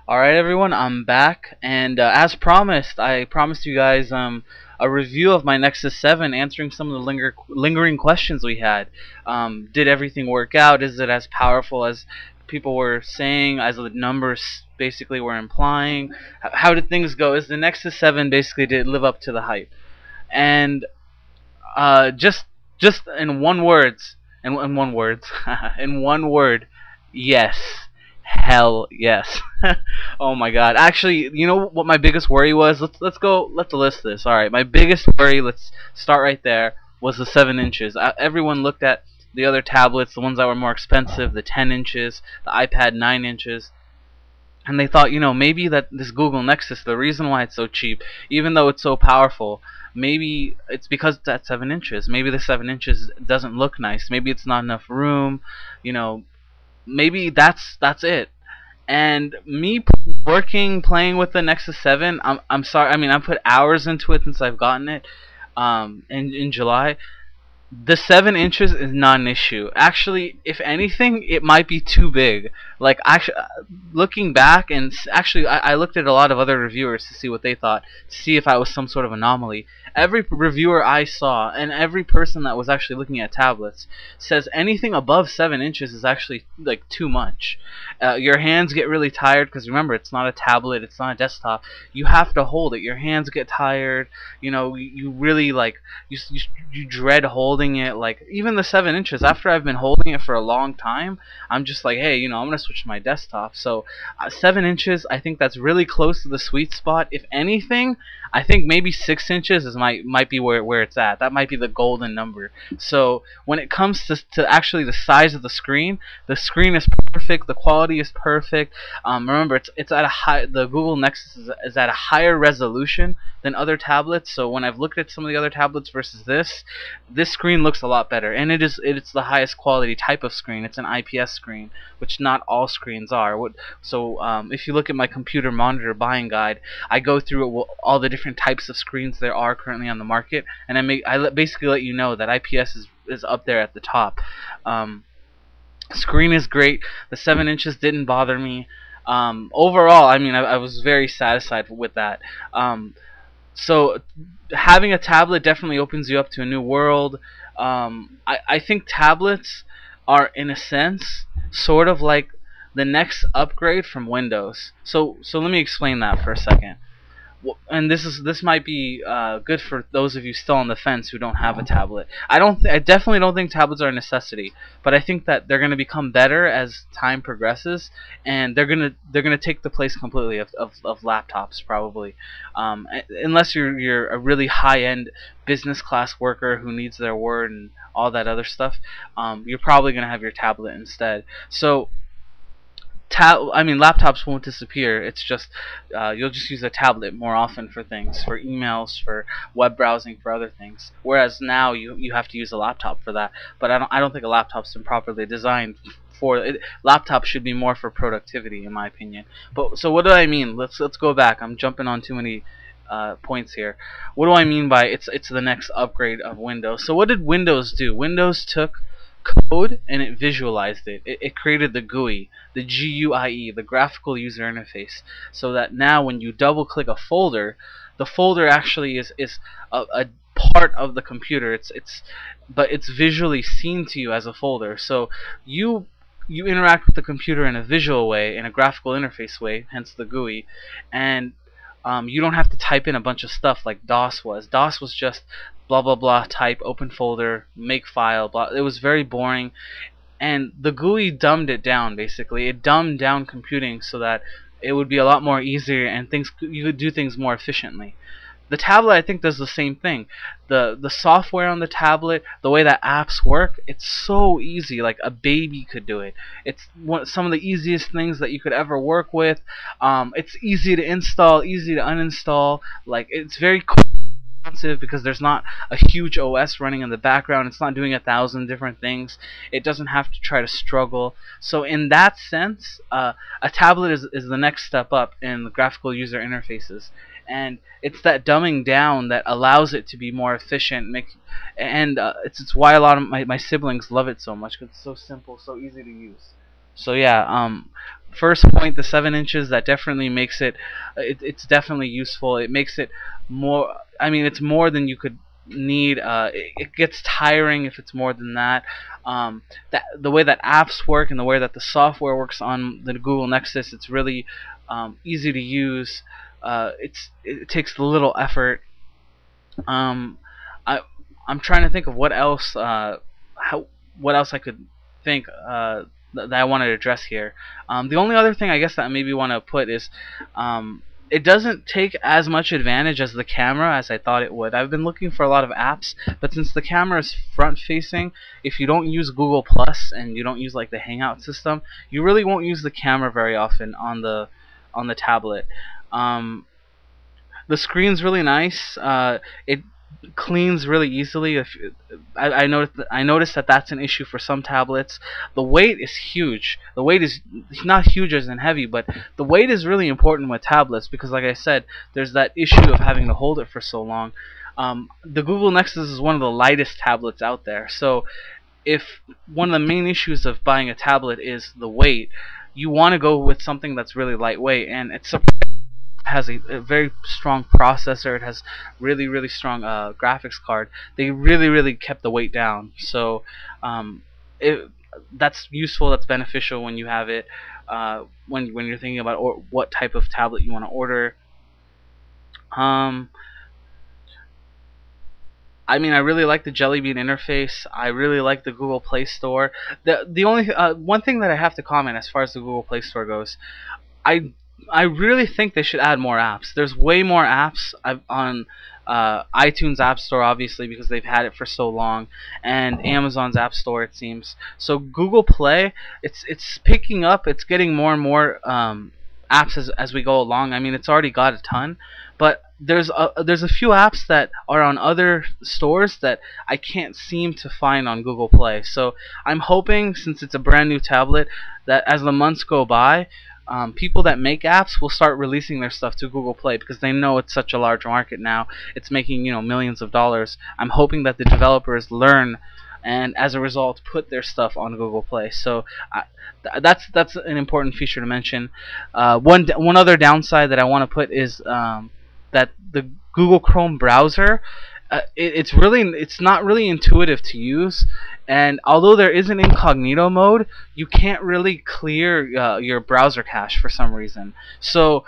Alright everyone, I'm back, and as promised, I promised you guys a review of my Nexus 7, answering some of the lingering questions we had. Did everything work out? Is it as powerful as people were saying, as the numbers basically were implying? How did things go? Is the Nexus 7 basically, did it live up to the hype? And just in one words, in one words, in one word, yes. Hell yes. Oh my god. Actually, you know what my biggest worry was? Let's list this. Alright, my biggest worry, let's start right there, was the 7 inches. Everyone looked at the other tablets, the ones that were more expensive, the 10 inches, the iPad 9 inches, and they thought, maybe that this Google Nexus, the reason why it's so cheap, even though it's so powerful, maybe it's because it's at 7 inches. Maybe the 7 inches doesn't look nice. Maybe it's not enough room, maybe that's it. And me playing with the Nexus 7, I'm sorry. I mean, I put hours into it since I've gotten it. In July, the 7 inches is not an issue. Actually, if anything, it might be too big. Like, actually, looking back, and actually, I looked at a lot of other reviewers to see what they thought, to see if I was some sort of anomaly. Every reviewer I saw, and every person that was actually looking at tablets, says anything above 7 inches is actually like too much. Your hands get really tired, because remember, it's not a tablet, it's not a desktop. You have to hold it. Your hands get tired. You really you dread holding it. Like, even the 7 inches, after I've been holding it for a long time, I'm just like, hey, I'm gonna switch to my desktop. So 7 inches, I think that's really close to the sweet spot. If anything, I think maybe 6 inches might be where it's at. That might be the golden number. So when it comes to actually the size of the screen is perfect. The quality is perfect. Remember, it's at a high. The Google Nexus is at a higher resolution than other tablets. So when I've looked at some of the other tablets versus this screen looks a lot better, and it's the highest quality type of screen. It's an IPS screen, which not all screens are. So if you look at my computer monitor buying guide, I go through all the different types of screens there are currently on the market, and I basically let you know that IPS is up there at the top. Screen is great. The 7 inches didn't bother me. Overall, I mean, I was very satisfied with that. So having a tablet definitely opens you up to a new world. I think tablets are, in a sense, sort of like the next upgrade from Windows. So let me explain that for a second. And this might be good for those of you still on the fence who don't have a tablet. I definitely don't think tablets are a necessity, but I think that they're going to become better as time progresses, and they're gonna take the place completely of laptops, probably, unless you're a really high-end business class worker who needs their Word and all that other stuff. You're probably gonna have your tablet instead. So laptops won't disappear. It's just you'll just use a tablet more often for things, for emails, for web browsing, for other things. Whereas now you have to use a laptop for that. But I don't think a laptop's been properly designed for it. Laptops should be more for productivity, in my opinion. But so what do I mean? Let's go back. I'm jumping on too many points here. What do I mean by it's the next upgrade of Windows? So what did Windows do? Windows took code and it visualized it. It created the GUI, the GUIE, the graphical user interface, so that now when you double click a folder, the folder actually is a part of the computer. But it's visually seen to you as a folder. So you interact with the computer in a visual way, in a graphical interface way, hence the GUI, and you don't have to type in a bunch of stuff like DOS was. DOS was just blah blah blah, type, open folder, make file, blah. It was very boring, and the GUI dumbed it down. Basically, it dumbed down computing so that it would be a lot more easier, and you could do things more efficiently. The tablet, I think, does the same thing. The software on the tablet, the way that apps work, it's so easy. Like a baby could do it. It's some of the easiest things that you could ever work with. It's easy to install, easy to uninstall. Like, it's very because there's not a huge OS running in the background. It's not doing 1,000 different things. It doesn't have to try to struggle. So in that sense, a tablet is the next step up in the graphical user interfaces, and it's that dumbing down that allows it to be more efficient. It's why a lot of my siblings love it so much, because it's so simple, so easy to use. So yeah, first point, the 7 inches, that definitely makes it, it's definitely useful. It makes it more, I mean, it's more than you could need. It gets tiring if it's more than that. The way that apps work and the way that the software works on the Google Nexus, it's really easy to use. It takes little effort. Um, I I'm trying to think of what else what else I could think that I wanted to address here. The only other thing I guess that I maybe want to put is it doesn't take as much advantage as the camera as I thought it would. I've been looking for a lot of apps, but since the camera is front facing, if you don't use Google Plus and you don't use like the Hangout system, you really won't use the camera very often on the tablet. The screen's really nice. It cleans really easily. I noticed that that's an issue for some tablets. The weight is huge. The weight is not huge as in heavy, but the weight is really important with tablets because, like I said, there's that issue of having to hold it for so long. The Google Nexus is one of the lightest tablets out there. So if one of the main issues of buying a tablet is the weight, you want to go with something that's really lightweight, and it's has a very strong processor. It has really strong graphics card. They really kept the weight down. So that's useful. That's beneficial when you have it. When you're thinking about what type of tablet you want to order. I mean, I really like the Jelly Bean interface. I really like the Google Play Store. The only one thing that I have to comment as far as the Google Play Store goes, I really think they should add more apps. There's way more apps on iTunes App Store, obviously, because they've had it for so long, and Amazon's App Store, it seems. So Google Play, it's picking up. It's getting more and more apps as we go along. I mean, it's already got a ton, but there's a few apps that are on other stores that I can't seem to find on Google Play. So I'm hoping, since it's a brand new tablet, that as the months go by, people that make apps will start releasing their stuff to Google Play because they know it's such a large market now. It's making, you know, millions of dollars. I'm hoping that the developers learn and as a result put their stuff on Google Play. So that's an important feature to mention. One other downside that I want to put is that the Google Chrome browser, it's not really intuitive to use, and although there is an incognito mode, you can't really clear your browser cache for some reason. So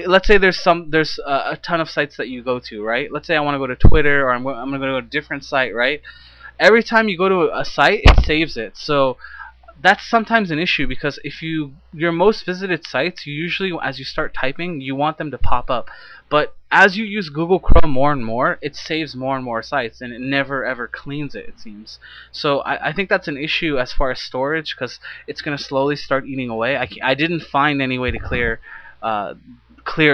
let's say there's a ton of sites that you go to, right? Let's say I want to go to Twitter, or I'm going to go to a different site, right? Every time you go to a site, it saves it. So that's sometimes an issue because if your most visited sites, you usually, as you start typing, you want them to pop up. But as you use Google Chrome more and more, it saves more and more sites, and it never ever cleans it seems. So I think that's an issue as far as storage, because it's going to slowly start eating away. I didn't find any way to clear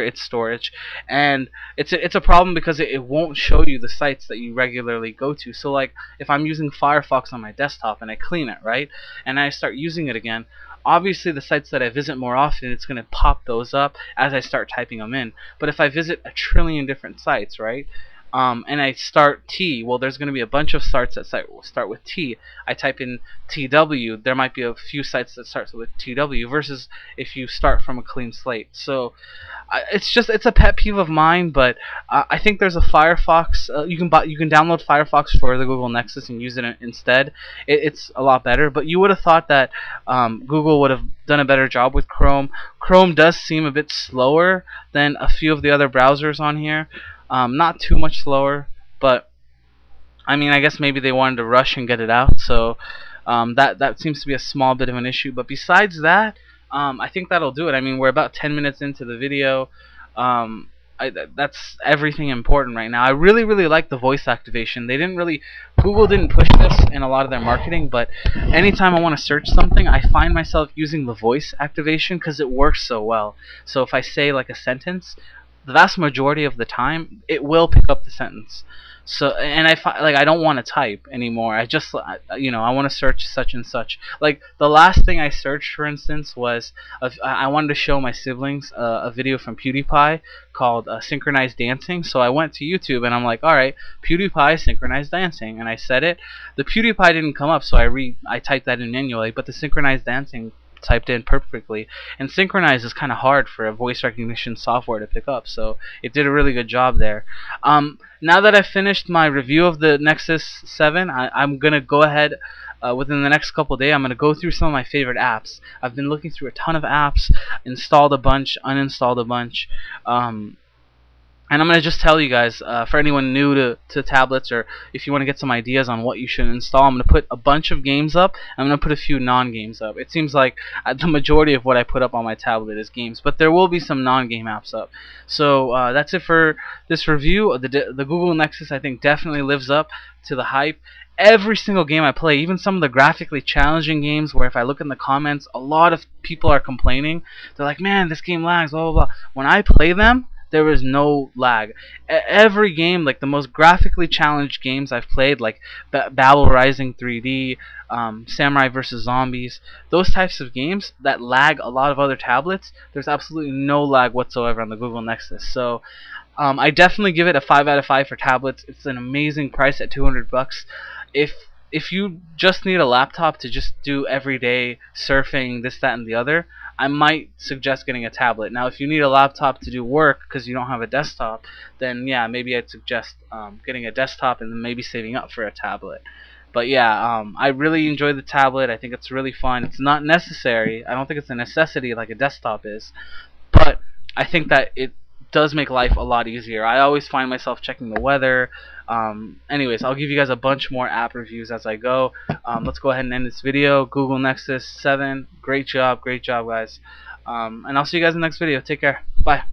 its storage, and it's a problem because it won't show you the sites that you regularly go to. So like if I'm using Firefox on my desktop and I clean it, right, and I start using it again, obviously the sites that I visit more often, it's going to pop those up as I start typing them in. But if I visit a trillion different sites, right, and I start T, well, there's going to be a bunch of sites that start with T. I type in TW, there might be a few sites that start with TW, versus if you start from a clean slate. So it's a pet peeve of mine, but I think there's a Firefox. You can download Firefox for the Google Nexus and use it instead. It's a lot better, but you would have thought that Google would have done a better job with Chrome. Chrome does seem a bit slower than a few of the other browsers on here. Not too much slower, but I mean, I guess maybe they wanted to rush and get it out, so that seems to be a small bit of an issue. But besides that, I think that'll do it. I mean, we're about 10 minutes into the video. That's everything important right now. I really like the voice activation. Google didn't push this in a lot of their marketing, but anytime I want to search something, I find myself using the voice activation because it works so well. So if I say like a sentence, the vast majority of the time it will pick up the sentence. So, and I don't want to type anymore. I just, I want to search such and such. Like the last thing I searched, for instance, was I wanted to show my siblings a video from PewDiePie called synchronized dancing. So I went to YouTube and I'm like, all right, PewDiePie synchronized dancing, and I said it. The PewDiePie didn't come up, so I typed that in manually, but the synchronized dancing typed in perfectly. And synchronize is kind of hard for a voice recognition software to pick up, so it did a really good job there. Now that I've finished my review of the Nexus 7, I'm gonna go ahead. Within the next couple of days, I'm going to go through some of my favorite apps. I've been looking through a ton of apps, installed a bunch, uninstalled a bunch, and I'm going to just tell you guys, for anyone new to tablets, or if you want to get some ideas on what you should install, I'm going to put a bunch of games up. I'm going to put a few non-games up. It seems like the majority of what I put up on my tablet is games, but there will be some non-game apps up. So that's it for this review. The Google Nexus, I think, definitely lives up to the hype. Every single game I play, even some of the graphically challenging games where if I look in the comments, a lot of people are complaining. They're like, man, this game lags, blah, blah, blah. When I play them, there is no lag. Every game, like the most graphically challenged games I've played, like Babel Rising 3D, Samurai vs. Zombies, those types of games that lag a lot of other tablets, there's absolutely no lag whatsoever on the Google Nexus. So I definitely give it a 5 out of 5 for tablets. It's an amazing price at $200. If you just need a laptop to just do everyday surfing, this, that, and the other, I might suggest getting a tablet. Now, if you need a laptop to do work because you don't have a desktop, then yeah, maybe I'd suggest getting a desktop and then maybe saving up for a tablet. But yeah, I really enjoy the tablet. I think it's really fun. It's not necessary. I don't think it's a necessity like a desktop is, but I think that it does make life a lot easier. I always find myself checking the weather. Anyways, I'll give you guys a bunch more app reviews as I go. Let's go ahead and end this video. Google Nexus 7, great job guys. And I'll see you guys in the next video. Take care. Bye.